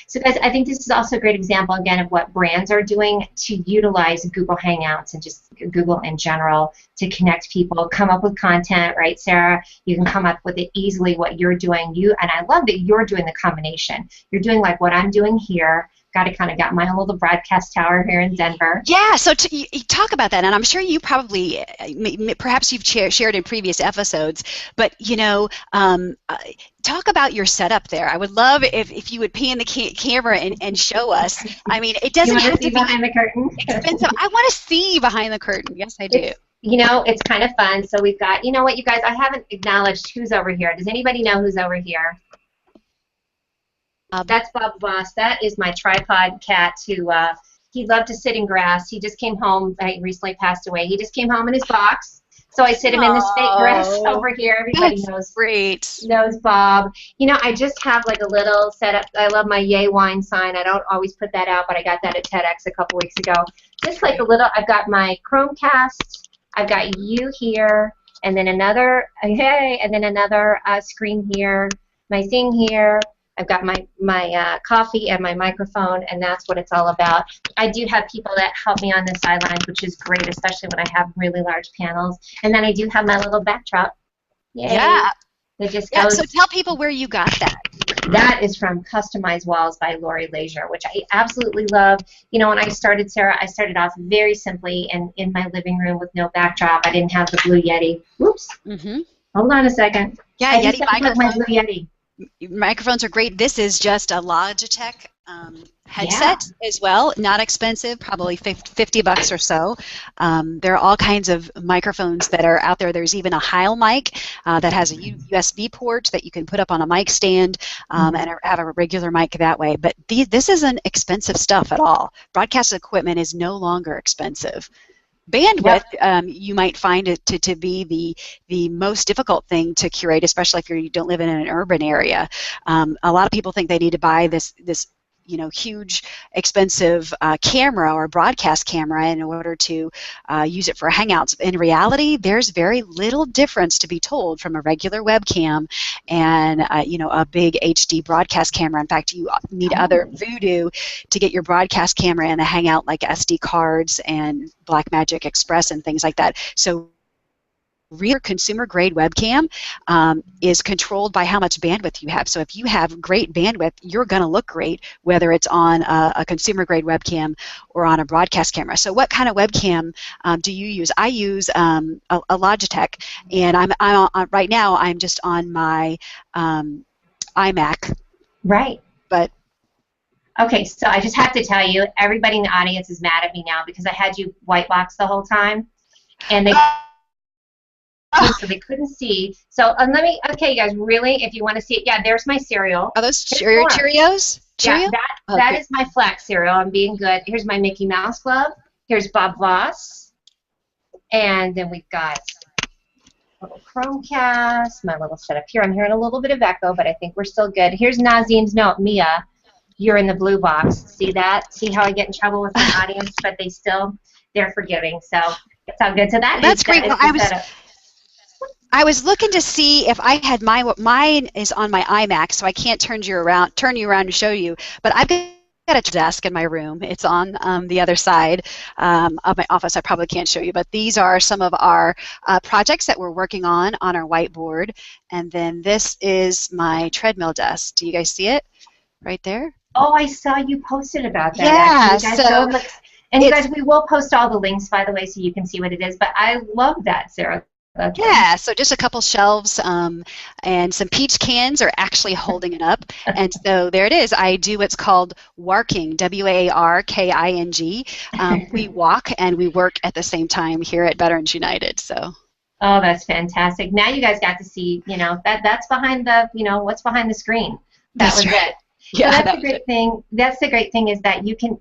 So guys, I think this is also a great example, again, of what brands are doing to utilize Google Hangouts and just Google in general to connect people, come up with content, right, Sarah? You can come up with it easily, what you're doing. And I love that you're doing the combination. You're doing like what I'm doing here. Got my own little broadcast tower here in Denver. Yeah, so you talk about that, and I'm sure you probably, perhaps you've shared in previous episodes, but talk about your setup there. I would love if you would pan the camera and show us. I mean, it doesn't have to be behind the curtain. Expensive. I want to see behind the curtain. Yes, I do. It's kind of fun. So we've got, what, you guys, I haven't acknowledged who's over here. Does anybody know who's over here? That's Bob Voss. That is my tripod cat who he loved to sit in grass. He just came home. He recently passed away. He just came home in his box. So I sit him in this fake grass over here. Everybody knows Bob. I just have like a little setup. I love my Yay Wine sign. I don't always put that out, but I got that at TEDx a couple weeks ago. Just like a little, I've got my Chromecast. I've got you here, and then another, and then another screen here, my thing here. I've got my coffee and my microphone, and that's what it's all about. I do have people that help me on the sidelines, which is great, especially when I have really large panels. And then I do have my little backdrop. Yay. Yeah. That just goes. So tell people where you got that. That is from Customized Walls by Lori Leisure, which I absolutely love. When I started, Sarah, I started off very simply in my living room with no backdrop. I didn't have the Blue Yeti. Whoops. Mm-hmm. Hold on a second. Yeah, Yeti microphone. My Blue Yeti. Microphones are great. This is just a Logitech headset as well. Not expensive, probably $50 or so. There are all kinds of microphones that are out there. There's even a Heil mic that has a USB port that you can put up on a mic stand and have a regular mic that way. But this isn't expensive stuff at all. Broadcast equipment is no longer expensive. Bandwidth, you might find it to be the most difficult thing to curate, especially if you don't live in an urban area. A lot of people think they need to buy this huge, expensive camera or broadcast camera in order to use it for Hangouts. In reality, there's very little difference to be told from a regular webcam and a big HD broadcast camera. In fact, you need other Voodoo to get your broadcast camera in a Hangout, like SD cards and Blackmagic Express and things like that. So real consumer-grade webcam is controlled by how much bandwidth you have. So if you have great bandwidth, you're going to look great, whether it's on a consumer-grade webcam or on a broadcast camera. So what kind of webcam do you use? I use a Logitech, and I'm right now I'm just on my iMac. Right. But Okay, so I just have to tell you, everybody in the audience is mad at me now because I had you white box the whole time, and so they couldn't see. So let me, okay, you guys, really, if you want to see it, yeah, there's my cereal. Are those Cheerios? Yeah, that is my flax cereal. I'm being good. Here's my Mickey Mouse glove. Here's Bob Voss. And then we've got a little Chromecast, my little setup here. I'm hearing a little bit of echo, but I think we're still good. Here's Nazim's note. Mia, you're in the blue box. See that? See how I get in trouble with my audience, but they're forgiving. So it's all good. So that's great. Well, I was looking to see if I had mine is on my iMac, so I can't turn you around to show you. But I've got a desk in my room. It's on the other side of my office. I probably can't show you, but these are some of our projects that we're working on our whiteboard. And then this is my TreadMill desk. Do you guys see it right there? Oh, I saw you posted about that. Yeah. And you guys, we will post all the links, by the way, so you can see what it is. But I love that, Sarah. Okay. Yeah, so just a couple shelves and some peach cans are actually holding it up. And so there it is. I do what's called warking, W-A-R-K-I-N-G. We walk and we work at the same time here at Veterans United. So. Oh, that's fantastic. Now you guys got to see, that's behind the, what's behind the screen. That was it. Yeah, so that's the great thing. That's the great thing is that you can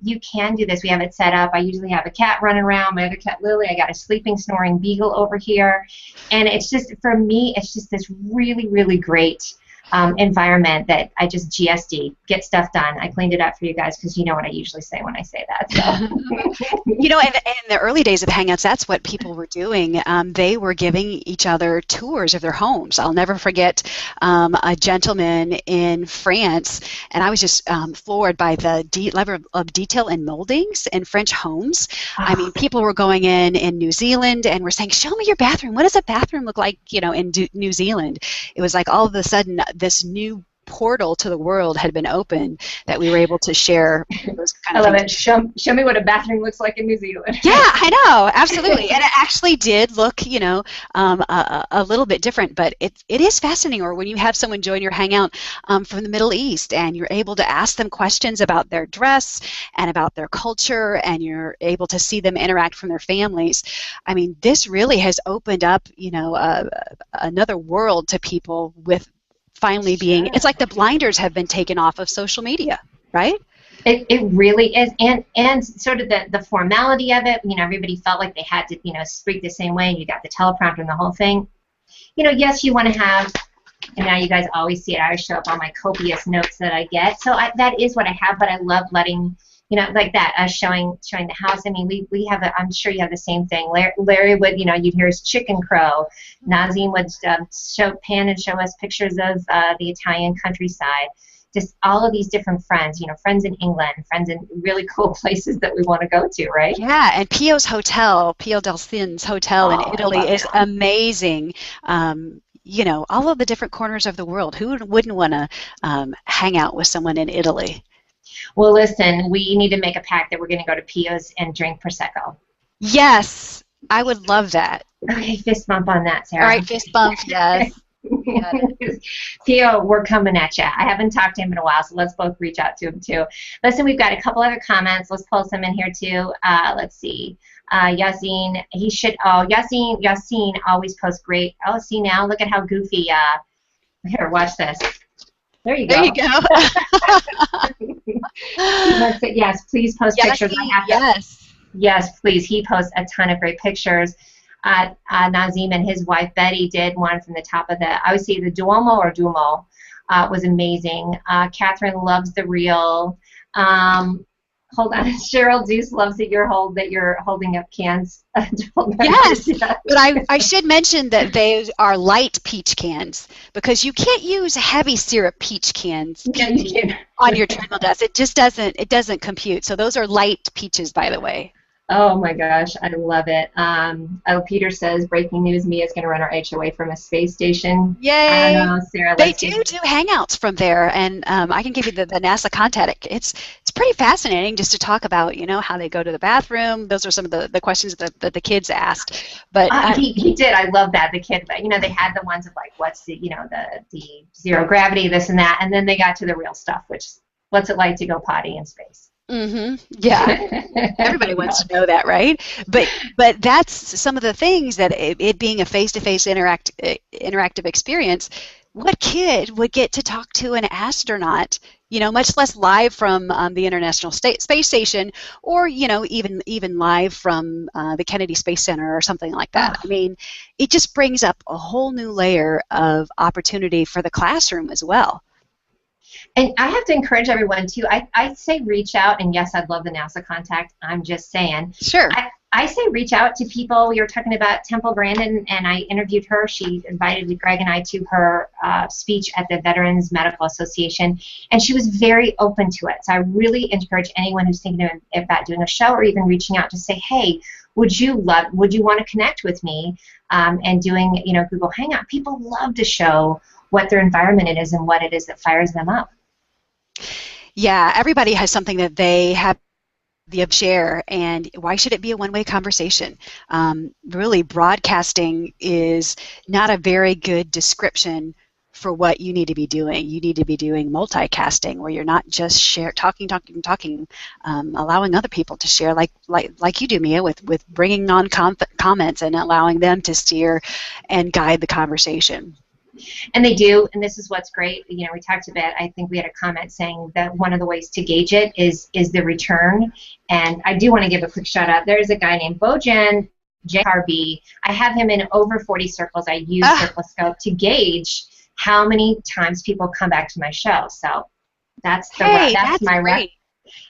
do this. We have it set up. I usually have a cat running around. My other cat, Lily. I got a sleeping, snoring beagle over here, and it's just for me. It's just this really, really great environment that I just GSD, get stuff done. I cleaned it up for you guys because you know what I usually say when I say that. So. In the early days of Hangouts, that's what people were doing. They were giving each other tours of their homes. I'll never forget a gentleman in France, and I was just floored by the level of detail and moldings in French homes. I mean, people were going in New Zealand and were saying, show me your bathroom. What does a bathroom look like, in New Zealand? It was like all of a sudden this new portal to the world had been opened that we were able to share those kind of things. I love it. Show me what a bathroom looks like in New Zealand. Yeah, I know, absolutely. And it actually did look, a little bit different, but it is fascinating. Or when you have someone join your Hangout from the Middle East and you're able to ask them questions about their dress and about their culture and you're able to see them interact from their families. I mean, this really has opened up, another world to people with finally being, it's like the blinders have been taken off of social media, right? It really is, and sort of the formality of it, everybody felt like they had to, speak the same way, and you got the teleprompter and the whole thing. Yes, you want to have, and now you guys always see it, I always show up on my copious notes that I get, so that is what I have, but I love letting, like that, showing the house. I mean, we have I'm sure you have the same thing. Larry would, you'd hear his chicken crow. Nazim would pan and show us pictures of the Italian countryside. Just all of these different friends, friends in England, friends in really cool places that we want to go to, right? Yeah, and Pio's Hotel, Pio del Cin's Hotel in Italy is amazing. All of the different corners of the world. Who wouldn't want to hang out with someone in Italy? Well, listen, we need to make a pact that we're going to go to Pio's and drink Prosecco. Yes, I would love that. Okay, fist bump on that, Sarah. All right, fist bump, yes. Pio, we're coming at you. I haven't talked to him in a while, so let's both reach out to him, too. Listen, we've got a couple other comments. Let's pull some in here, too. Let's see. Yasin, Yasin always posts great. Oh, see now, look at how goofy. Here, watch this. There you go. There you go. Yes, please post pictures. Yes, please. He posts a ton of great pictures. Nazim and his wife Betty did one from the top of I would say the Duomo or Duomo was amazing. Catharine loves the reel. Hold on, Cheryl Deuce loves that you're holding up cans. Yes, but I should mention that they are light peach cans because you can't use heavy syrup peach cans on your TreadMill Desk. It just doesn't compute. So those are light peaches, by the way. Oh my gosh, I love it. Peter says, breaking news, Mia's going to run our HOA from a space station. Yay! I don't know, Sarah. They do hangouts from there, and I can give you the NASA contact. It's pretty fascinating just to talk about, how they go to the bathroom. Those are some of the questions that the kids asked. But he did. I love that. The kid, they had the ones of like, what's the zero gravity, this and that, and then they got to the real stuff, which what's it like to go potty in space? Mm-hmm. Yeah. Everybody wants to know that, right? But that's some of the things that it being a face-to-face interactive experience, what kid would get to talk to an astronaut, much less live from the International Space Station, or, even live from the Kennedy Space Center or something like that. I mean, it just brings up a whole new layer of opportunity for the classroom as well. And I have to encourage everyone too. I say reach out, and yes, I'd love the NASA contact. I'm just saying. Sure. I say reach out to people. We were talking about Temple Grandin, and I interviewed her. She invited Greg and I to her speech at the Veterans Medical Association, and she was very open to it. So I really encourage anyone who's thinking about doing a show or even reaching out to say, hey, would you want to connect with me and doing Google Hangout? People love to show what their environment it is and what it is that fires them up. Yeah, everybody has something that they have the share, and why should it be a one-way conversation? Really, broadcasting is not a very good description for what you need to be doing. You need to be doing multicasting, where you're not just talking, allowing other people to share, like you do, Mia, with bringing on comments and allowing them to steer and guide the conversation. And they do, and this is what's great. We talked about, I think we had a comment saying that one of the ways to gauge it is the return. And I do want to give a quick shout out. There's a guy named BoJan JanCar. I have him in over 40 circles. I use Circloscope to gauge how many times people come back to my show. So that's my rep.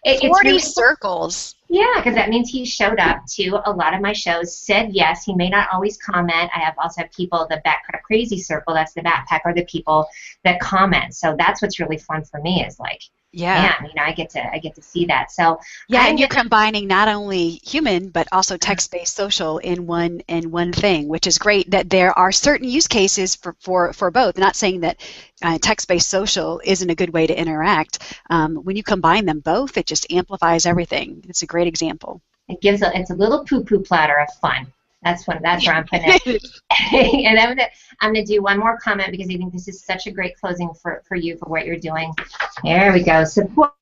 40 really circles. Yeah, because that means he showed up to a lot of my shows, said yes. He may not always comment. I also have people, the Backpack Crazy Circle, that's the backpack, or the people that comment. So that's what's really fun for me is like, man, I get to see that. So yeah, and you're combining not only human but also text-based social in one thing, which is great. That there are certain use cases for both. Not saying that text-based social isn't a good way to interact. When you combine them both, it just amplifies everything. It's a great example. It's a little poo-poo platter of fun. That's where I'm putting it. And I'm gonna do one more comment because I think this is such a great closing for you for what you're doing. There we go. Support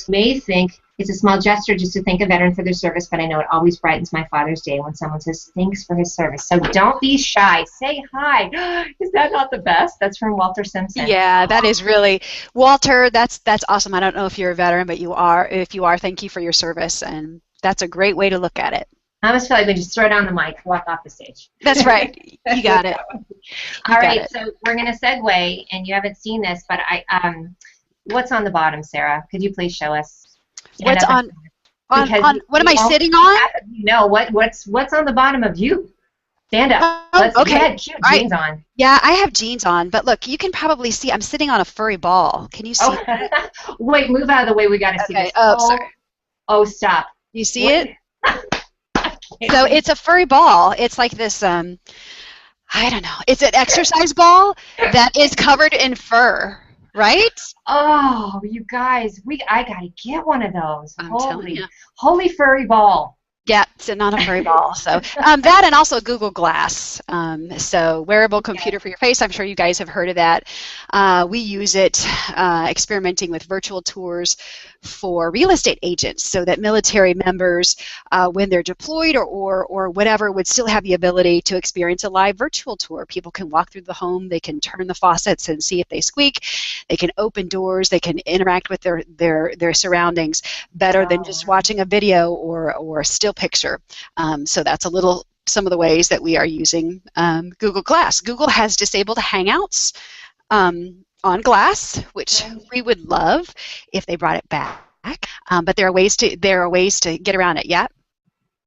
may think it's a small gesture just to thank a veteran for their service, but I know it always brightens my Father's Day when someone says thanks for his service. So don't be shy. Say hi. Is that not the best? That's from Walter Simpson. Yeah, that is really Walter. That's awesome. I don't know if you're a veteran, but you are. If you are, thank you for your service, and that's a great way to look at it. I almost feel like we just throw down the mic, walk off the stage. That's right. You got it. All right, so we're going to segue, and you haven't seen this, but what's on the bottom, Sarah? Could you please show us? What's on what am I sitting on? No, what's on the bottom of you? Stand up. Okay. Cute jeans on. Yeah, I have jeans on, but look, you can probably see I'm sitting on a furry ball. Can you see? Wait, move out of the way. We got to see this. Oh, sorry. Oh, stop. You see it? So it's a furry ball. It's like this, I don't know. It's an exercise ball that is covered in fur, right? Oh, you guys, I gotta get one of those. I'm telling you. Holy furry ball. Yeah, sitting on a furry ball. So that and also Google Glass. So wearable computer for your face. I'm sure you guys have heard of that. We use it experimenting with virtual tours for real estate agents so that military members, when they're deployed or whatever, would still have the ability to experience a live virtual tour. People can walk through the home. They can turn the faucets and see if they squeak. They can open doors. They can interact with their surroundings better than just watching a video or a still picture. So that's some of the ways that we are using Google Glass. Google has disabled Hangouts on Glass, which we would love if they brought it back. But there are ways to get around it. Yeah.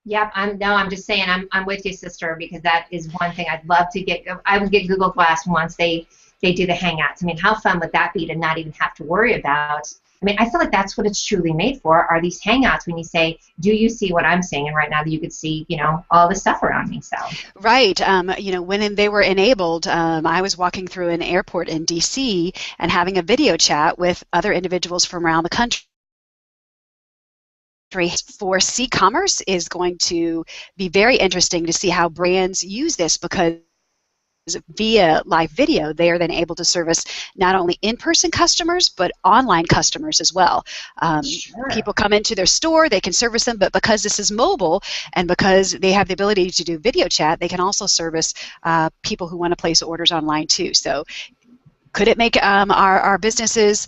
Yep. I'm just saying I'm with you, sister, because that is one thing I'd love to get. I would get Google Glass once they do the Hangouts. I mean, how fun would that be to not even have to worry about? I mean, I feel like that's what it's truly made for, are these Hangouts when you say, do you see what I'm seeing? And right now you could see, all the stuff around me. So. Right. When they were enabled, I was walking through an airport in D.C. and having a video chat with other individuals from around the country. For C-commerce is going to be very interesting to see how brands use this, because via live video, they are then able to service not only in-person customers, but online customers as well. Sure. People come into their store, they can service them, but because this is mobile and because they have the ability to do video chat, they can also service people who want to place orders online too. So could it make our businesses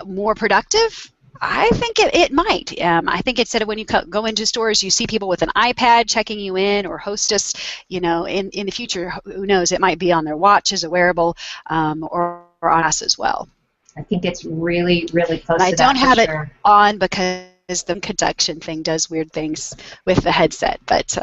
more productive? I think it might. I think instead of when you go into stores, you see people with an iPad checking you in, or hostess, in the future, who knows, it might be on their watch as a wearable, or on us as well. I think it's really, really close to that. I don't have it sure. on because the conduction thing does weird things with the headset, but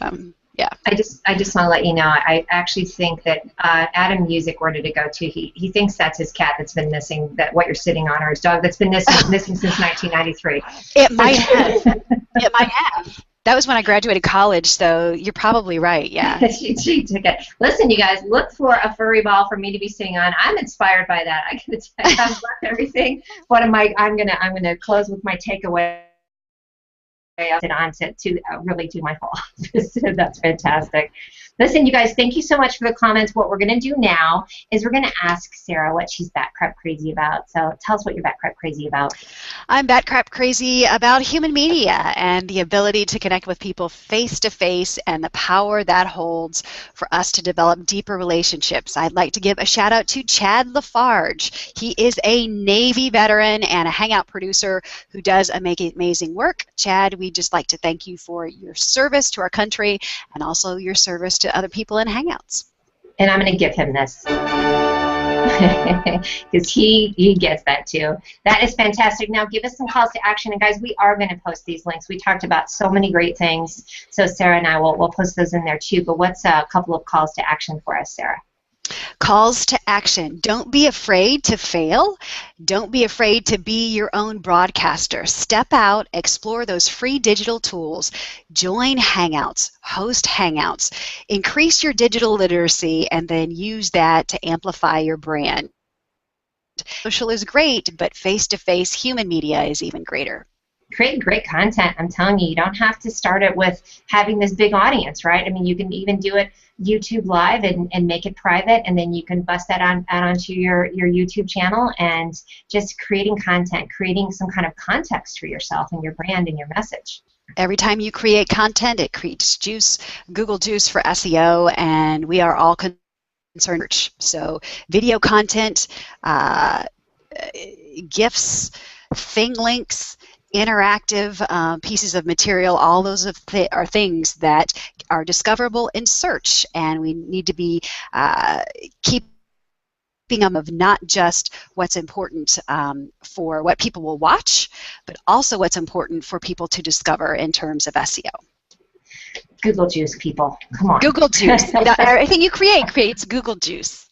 yeah. I just want to let you know, I actually think that Adam Music, where did it go to? He thinks that's his cat that's been missing, that what you're sitting on, or his dog that's been missing since 1993. It might have. It might have. That was when I graduated college, so you're probably right, yeah. she took it. Listen, you guys, look for a furry ball for me to be sitting on. I'm inspired by that. I gotta tell you, I've left everything. I'm gonna close with my takeaway. On to really do my whole office. That's fantastic. Listen, you guys, thank you so much for the comments. What we're going to do now is we're going to ask Sarah what she's bat crap crazy about. So tell us what you're bat crap crazy about. I'm bat crap crazy about human media and the ability to connect with people face to face, and the power that holds for us to develop deeper relationships. I'd like to give a shout out to Chad Lafarge. He is a Navy veteran and a Hangout producer who does amazing work. Chad, we just like to thank you for your service to our country and also your service to other people in Hangouts. And I'm going to give him this because he gets that too. That is fantastic. Now give us some calls to action, and guys, we are going to post these links. We talked about so many great things, so Sarah and I will post those in there too. But what's a couple of calls to action for us, Sarah? Calls to action. Don't be afraid to fail. Don't be afraid to be your own broadcaster. Step out, explore those free digital tools. Join Hangouts, host Hangouts, increase your digital literacy, and then use that to amplify your brand. Social is great, but face-to-face human media is even greater. Create great content. I'm telling you, you don't have to start it with having this big audience, right? I mean, you can even do it YouTube live and make it private, and then you can bust that out onto your YouTube channel, and just creating content, creating some kind of context for yourself and your brand and your message. Every time you create content, it creates juice, Google juice for SEO, and we are all concerned. So video content, GIFs, thing links, interactive pieces of material, all those are things that are discoverable in search, and we need to be keeping them of not just what's important for what people will watch, but also what's important for people to discover in terms of SEO. Google juice, people. Come on. Google juice. Everything you create creates Google juice.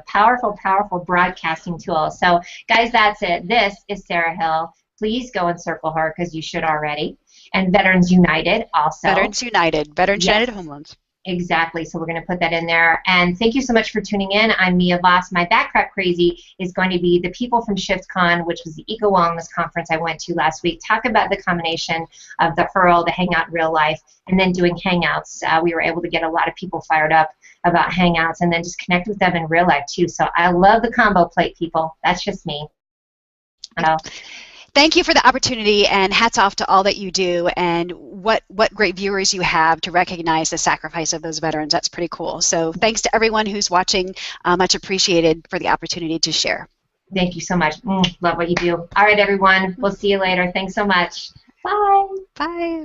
Powerful, powerful broadcasting tool. So, guys, that's it. This is Sarah.Hill. Please go and circle her, because you should already. And Veterans United also. Veterans United. Veterans Yes. United Home Loans. Exactly. So we're going to put that in there. And thank you so much for tuning in. I'm Mia Voss. My bat crap crazy is going to be the people from ShiftCon, which was the Eco Wellness Conference I went to last week. Talk about the combination of the Hurl, the Hangout in real life, and then doing Hangouts. We were able to get a lot of people fired up about Hangouts, and then just connect with them in real life too. So I love the combo plate, people. That's just me. Thank you for the opportunity, and hats off to all that you do, and what great viewers you have to recognize the sacrifice of those veterans. That's pretty cool. So thanks to everyone who's watching. Much appreciated for the opportunity to share. Thank you so much. Love what you do. All right, everyone. We'll see you later. Thanks so much. Bye. Bye.